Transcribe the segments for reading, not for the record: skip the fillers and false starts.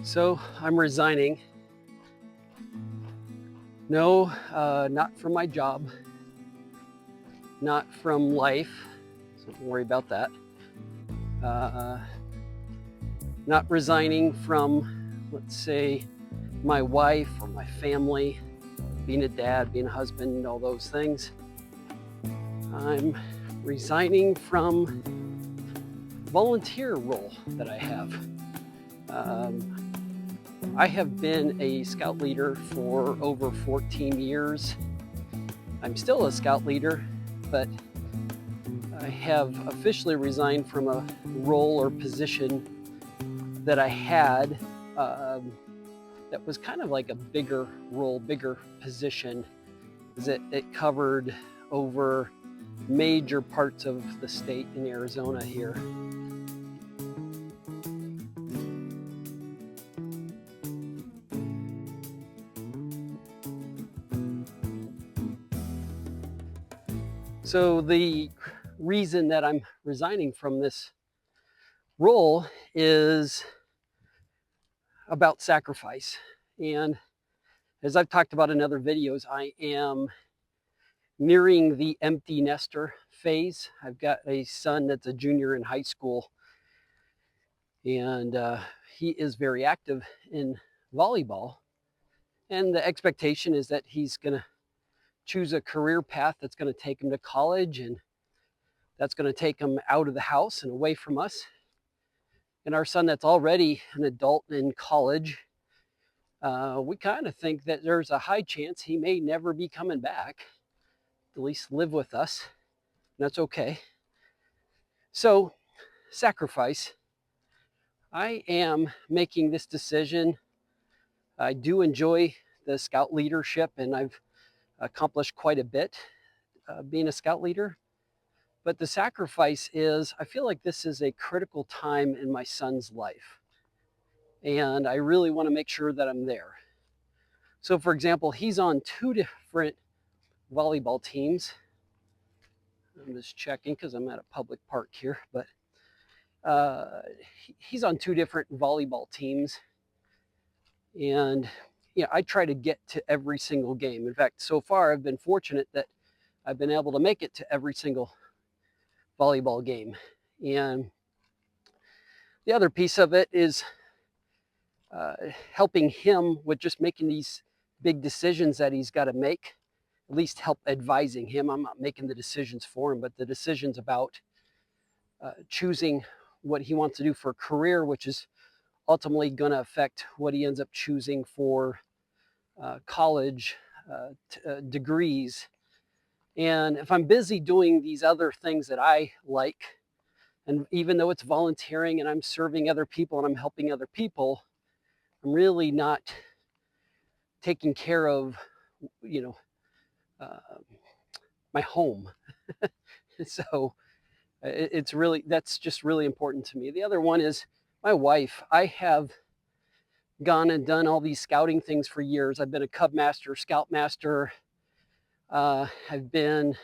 So I'm resigning. No, not from my job, not from life, so don't worry about that. Uh, Not resigning from, let's say, my wife or my family, being a dad, being a husband, all those things. I'm resigning from volunteer role that I have. Um, I have been a scout leader for over 14 years. I'm still a scout leader, but I have officially resigned from a role or position that I had that was kind of like a bigger role, bigger position, because it covered over major parts of the state in Arizona here. So the reason that I'm resigning from this role is about sacrifice. And as I've talked about in other videos, I am nearing the empty nester phase. I've got a son that's a junior in high school, and he is very active in volleyball. And the expectation is that he's going to choose a career path that's going to take him to college, and that's going to take him out of the house and away from us. And our son that's already an adult in college, we kind of think that there's a high chance he may never be coming back, at least live with us. And that's okay. So, sacrifice. I am making this decision. I do enjoy the scout leadership, and I've accomplished quite a bit being a scout leader. But the sacrifice is, I feel like this is a critical time in my son's life. And I really want to make sure that I'm there. So, for example, he's on two different volleyball teams. I'm just checking because I'm at a public park here, but he's on two different volleyball teams. And I try to get to every single game. In fact, so far I've been fortunate that I've been able to make it to every single volleyball game. And the other piece of it is helping him with just making these big decisions that he's got to make, at least help advising him. I'm not making the decisions for him, but the decisions about choosing what he wants to do for a career, which is ultimately going to affect what he ends up choosing for college degrees. And if I'm busy doing these other things that I like, and even though it's volunteering and I'm serving other people and I'm helping other people, I'm really not taking care of, uh, my home. So that's just really important to me. The other one is my wife. I have gone and done all these scouting things for years. I've been a Cub Master, Scout Master. I've been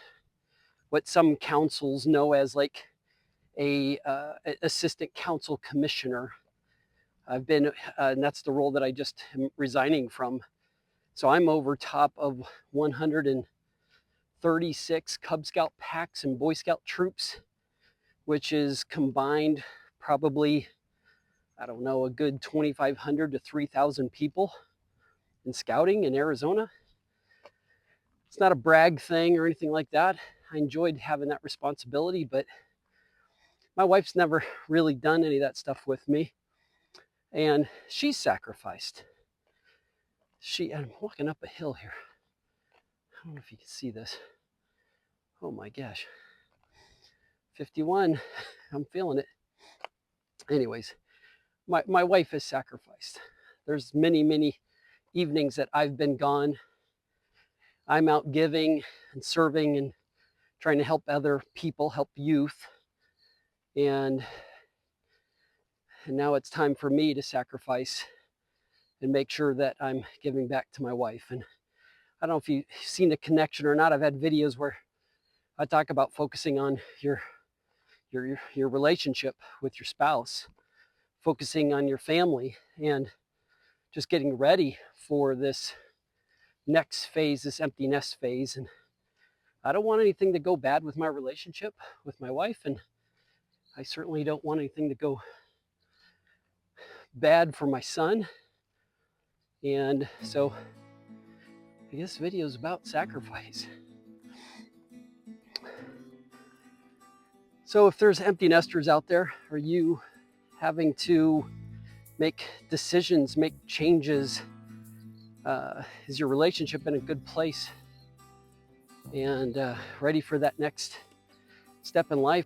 what some councils know as like a assistant council commissioner. I've been, and that's the role that I just am resigning from. So I'm over top of 136 Cub Scout packs and Boy Scout troops, which is combined probably, I don't know, a good 2,500 to 3,000 people in scouting in Arizona. It's not a brag thing or anything like that. I enjoyed having that responsibility, but my wife's never really done any of that stuff with me. And she's sacrificed. I'm walking up a hill here. I don't know if you can see this. Oh my gosh. 51. I'm feeling it. Anyways, my wife has sacrificed. There's many evenings that I've been gone. I'm out giving and serving and trying to help other people, help youth. And now it's time for me to sacrifice and make sure that I'm giving back to my wife. And I don't know if you've seen the connection or not. I've had videos where I talk about focusing on your relationship with your spouse, focusing on your family. And just getting ready for this next phase, this empty nest phase. And I don't want anything to go bad with my relationship with my wife, and I certainly don't want anything to go bad for my son. And so I guess the video is about sacrifice. So if there's empty nesters out there, are you having to make decisions, make changes? Is your relationship in a good place and ready for that next step in life?